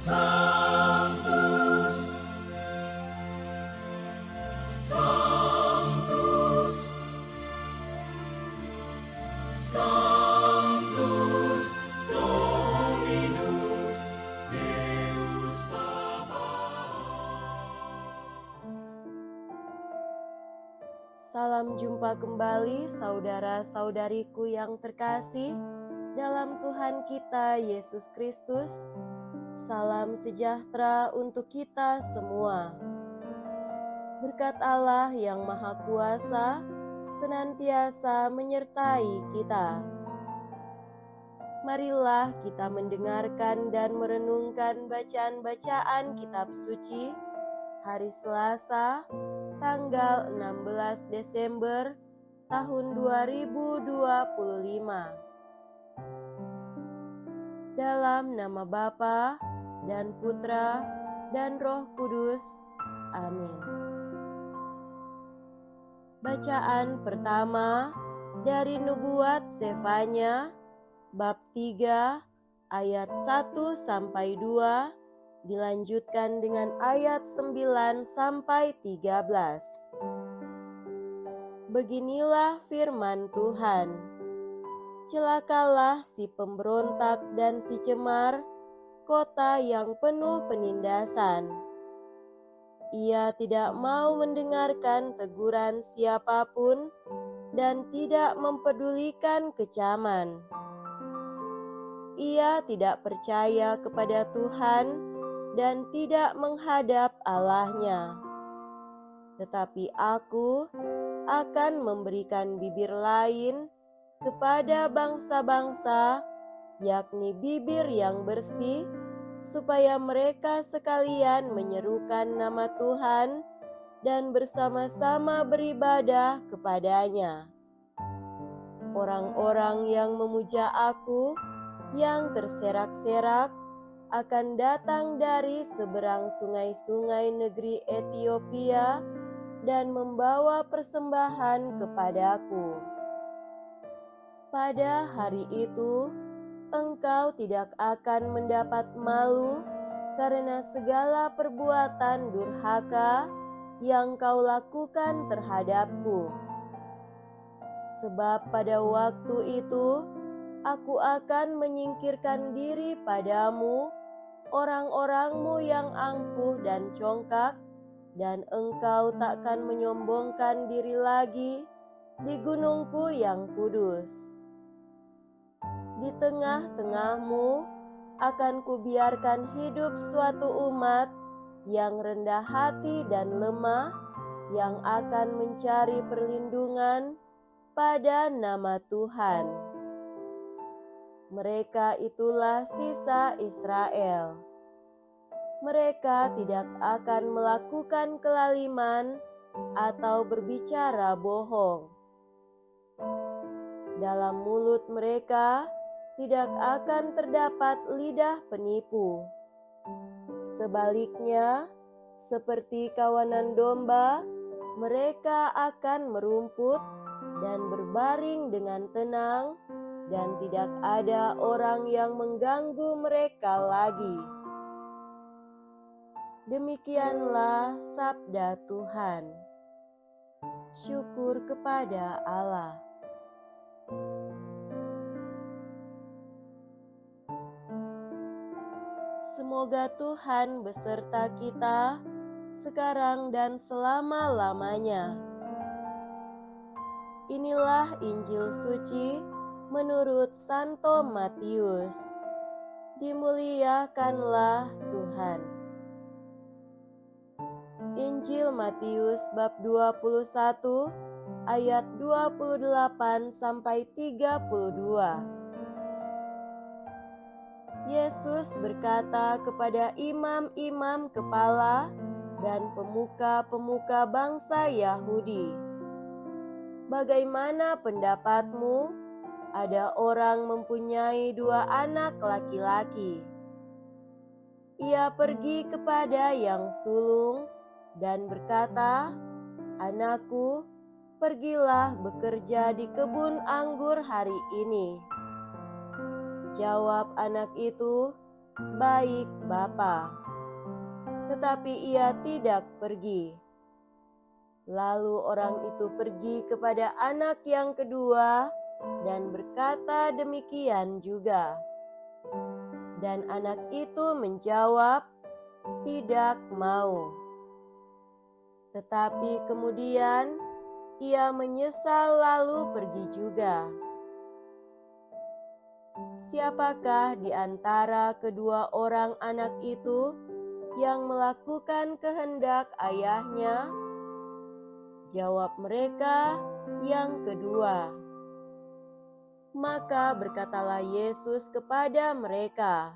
Sanctus, Sanctus, Sanctus Dominus Deus Sabaoth. Salam jumpa kembali saudara-saudariku yang terkasih dalam Tuhan kita Yesus Kristus. Salam sejahtera untuk kita semua. Berkat Allah yang Maha Kuasa senantiasa menyertai kita. Marilah kita mendengarkan dan merenungkan bacaan-bacaan kitab suci hari Selasa, tanggal 16 Desember tahun 2025. Dalam nama Bapa dan Putra dan Roh Kudus. Amin. Bacaan pertama dari Nubuat Sefanya bab 3 ayat 1 sampai 2 dilanjutkan dengan ayat 9 sampai 13. Beginilah firman Tuhan. Celakalah si pemberontak dan si cemar, kota yang penuh penindasan. Ia tidak mau mendengarkan teguran siapapun dan tidak mempedulikan kecaman. Ia tidak percaya kepada Tuhan dan tidak menghadap Allahnya. Tetapi aku akan memberikan bibir lain kepada bangsa-bangsa, yakni bibir yang bersih, supaya mereka sekalian menyerukan nama Tuhan dan bersama-sama beribadah kepadanya. Orang-orang yang memuja aku, yang terserak-serak, akan datang dari seberang sungai-sungai negeri Etiopia dan membawa persembahan kepadaku. Pada hari itu, engkau tidak akan mendapat malu karena segala perbuatan durhaka yang kau lakukan terhadapku. Sebab pada waktu itu, aku akan menyingkirkan diri padamu, orang-orangmu yang angkuh dan congkak, dan engkau takkan menyombongkan diri lagi di gunungku yang kudus. Di tengah-tengahmu akan kubiarkan hidup suatu umat yang rendah hati dan lemah, yang akan mencari perlindungan pada nama Tuhan. Mereka itulah sisa Israel. Mereka tidak akan melakukan kelaliman atau berbicara bohong. Dalam mulut mereka tidak akan terdapat lidah penipu. Sebaliknya, seperti kawanan domba, mereka akan merumput dan berbaring dengan tenang, dan tidak ada orang yang mengganggu mereka lagi. Demikianlah sabda Tuhan. Syukur kepada Allah. Semoga Tuhan beserta kita sekarang dan selama-lamanya. Inilah Injil suci menurut Santo Matius. Dimuliakanlah Tuhan. Injil Matius bab 21 ayat 28 sampai 32. Yesus berkata kepada imam-imam kepala dan pemuka-pemuka bangsa Yahudi, "Bagaimana pendapatmu? Ada orang mempunyai 2 anak laki-laki. Ia pergi kepada yang sulung dan berkata, 'Anakku, pergilah bekerja di kebun anggur hari ini.' Jawab anak itu, "Baik, Bapa." Tetapi ia tidak pergi. Lalu orang itu pergi kepada anak yang kedua dan berkata demikian juga. Dan anak itu menjawab, "Tidak mau." Tetapi kemudian ia menyesal lalu pergi juga. Siapakah di antara kedua orang anak itu yang melakukan kehendak ayahnya? Jawab mereka, "Yang kedua." Maka berkatalah Yesus kepada mereka,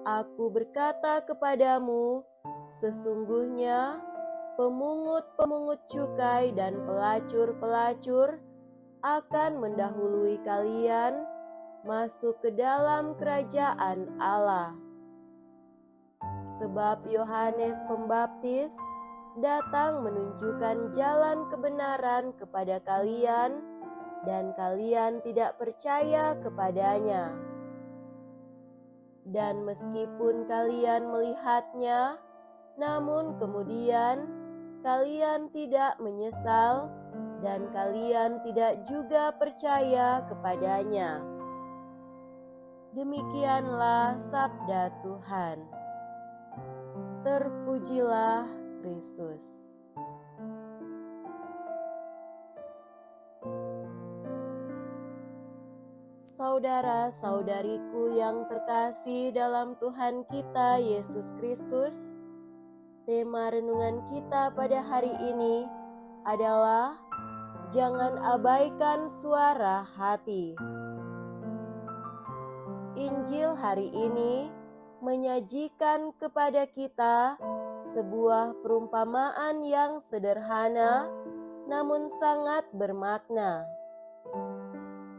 "Aku berkata kepadamu, sesungguhnya pemungut-pemungut cukai dan pelacur-pelacur akan mendahului kalian masuk ke dalam kerajaan Allah. Sebab Yohanes Pembaptis datang menunjukkan jalan kebenaran kepada kalian, dan kalian tidak percaya kepadanya. Dan meskipun kalian melihatnya, namun kemudian kalian tidak menyesal, dan kalian tidak juga percaya kepadanya." Demikianlah sabda Tuhan. Terpujilah Kristus. Saudara-saudariku yang terkasih dalam Tuhan kita Yesus Kristus, tema renungan kita pada hari ini adalah jangan abaikan suara hati. Injil hari ini menyajikan kepada kita sebuah perumpamaan yang sederhana namun sangat bermakna.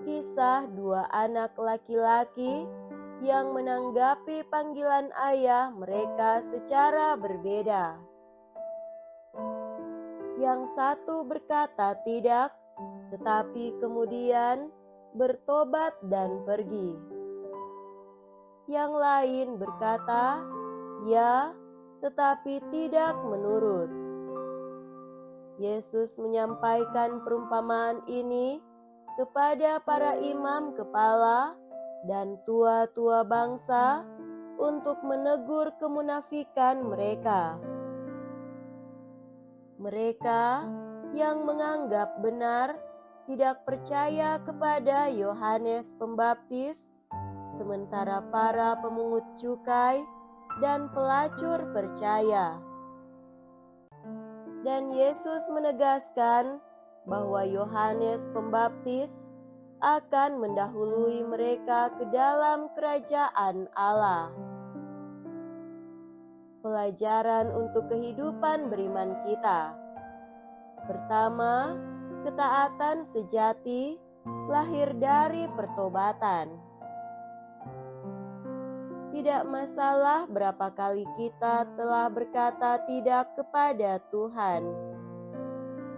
Kisah dua anak laki-laki yang menanggapi panggilan ayah mereka secara berbeda. Yang satu berkata tidak, tetapi kemudian bertobat dan pergi. Yang lain berkata, "Ya," tetapi tidak menurut. Yesus menyampaikan perumpamaan ini kepada para imam kepala dan tua-tua bangsa untuk menegur kemunafikan mereka. Mereka yang menganggap benar tidak percaya kepada Yohanes Pembaptis, sementara para pemungut cukai dan pelacur percaya. Dan Yesus menegaskan bahwa Yohanes Pembaptis akan mendahului mereka ke dalam kerajaan Allah. Pelajaran untuk kehidupan beriman kita. Pertama, ketaatan sejati lahir dari pertobatan. Tidak masalah berapa kali kita telah berkata tidak kepada Tuhan.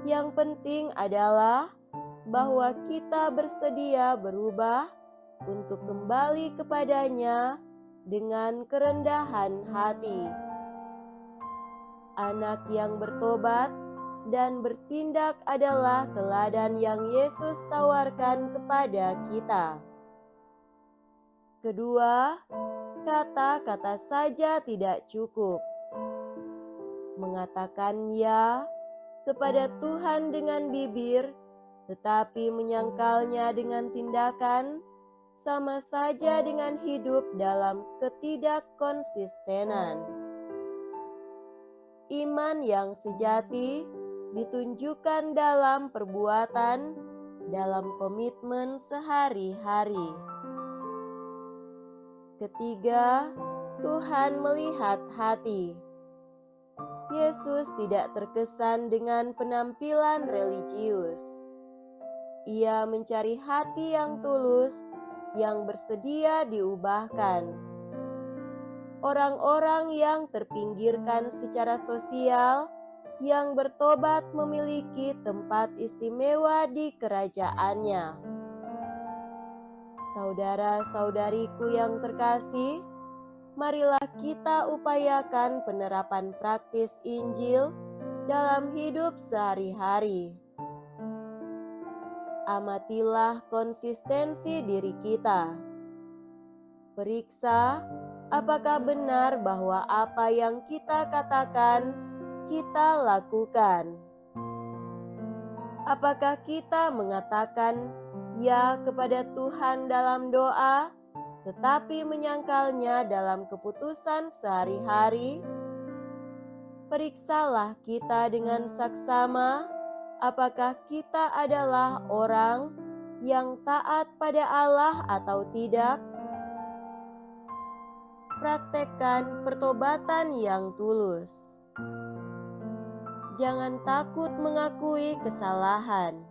Yang penting adalah bahwa kita bersedia berubah untuk kembali kepadanya dengan kerendahan hati. Anak yang bertobat dan bertindak adalah teladan yang Yesus tawarkan kepada kita. Kedua, kata-kata saja tidak cukup. Mengatakan ya kepada Tuhan dengan bibir, tetapi menyangkalnya dengan tindakan, sama saja dengan hidup dalam ketidakkonsistenan. Iman yang sejati ditunjukkan dalam perbuatan, dalam komitmen sehari-hari. Ketiga, Tuhan melihat hati. Yesus tidak terkesan dengan penampilan religius. Ia mencari hati yang tulus, yang bersedia diubahkan. Orang-orang yang terpinggirkan secara sosial, yang bertobat memiliki tempat istimewa di kerajaannya. Saudara-saudariku yang terkasih, marilah kita upayakan penerapan praktis Injil dalam hidup sehari-hari. Amatilah konsistensi diri kita. Periksa apakah benar bahwa apa yang kita katakan, kita lakukan. Apakah kita mengatakan ya kepada Tuhan dalam doa, tetapi menyangkalnya dalam keputusan sehari-hari? Periksalah kita dengan saksama, apakah kita adalah orang yang taat pada Allah atau tidak? Praktekkan pertobatan yang tulus. Jangan takut mengakui kesalahan.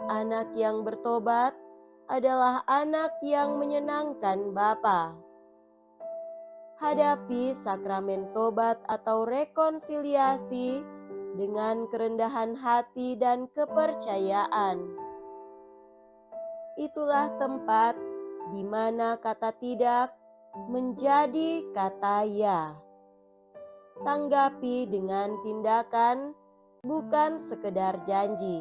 Anak yang bertobat adalah anak yang menyenangkan Bapa. Hadapi sakramen tobat atau rekonsiliasi dengan kerendahan hati dan kepercayaan. Itulah tempat di mana kata tidak menjadi kata ya. Tanggapi dengan tindakan, bukan sekedar janji.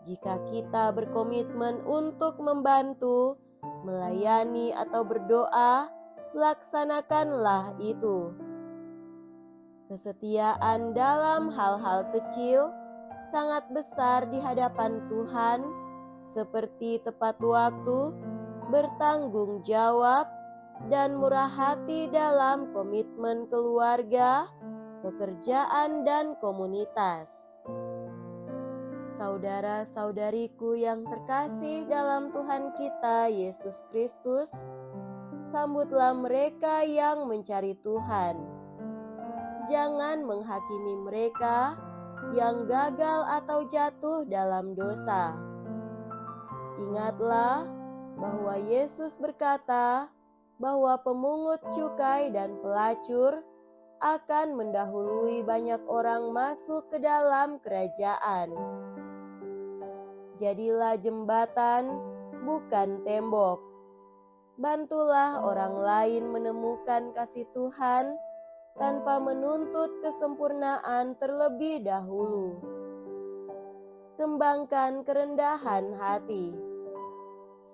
Jika kita berkomitmen untuk membantu, melayani, atau berdoa, laksanakanlah itu. Kesetiaan dalam hal-hal kecil sangat besar di hadapan Tuhan, seperti tepat waktu, bertanggung jawab, dan murah hati dalam komitmen keluarga, pekerjaan, dan komunitas. Saudara-saudariku yang terkasih dalam Tuhan kita Yesus Kristus, sambutlah mereka yang mencari Tuhan. Jangan menghakimi mereka yang gagal atau jatuh dalam dosa. Ingatlah bahwa Yesus berkata bahwa pemungut cukai dan pelacur akan mendahului banyak orang masuk ke dalam kerajaan. Jadilah jembatan, bukan tembok. Bantulah orang lain menemukan kasih Tuhan tanpa menuntut kesempurnaan terlebih dahulu. Kembangkan kerendahan hati.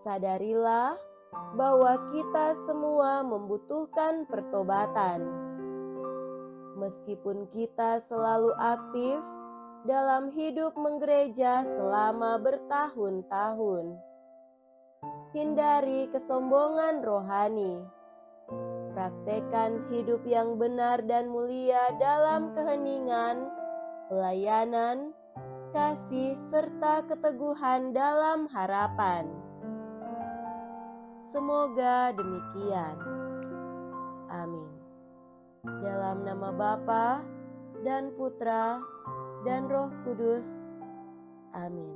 Sadarilah bahwa kita semua membutuhkan pertobatan. Meskipun kita selalu aktif dalam hidup menggereja selama bertahun-tahun, hindari kesombongan rohani. Praktekkan hidup yang benar dan mulia dalam keheningan, pelayanan, kasih, serta keteguhan dalam harapan. Semoga demikian. Amin. Dalam nama Bapa dan Putra dan Roh Kudus. Amin.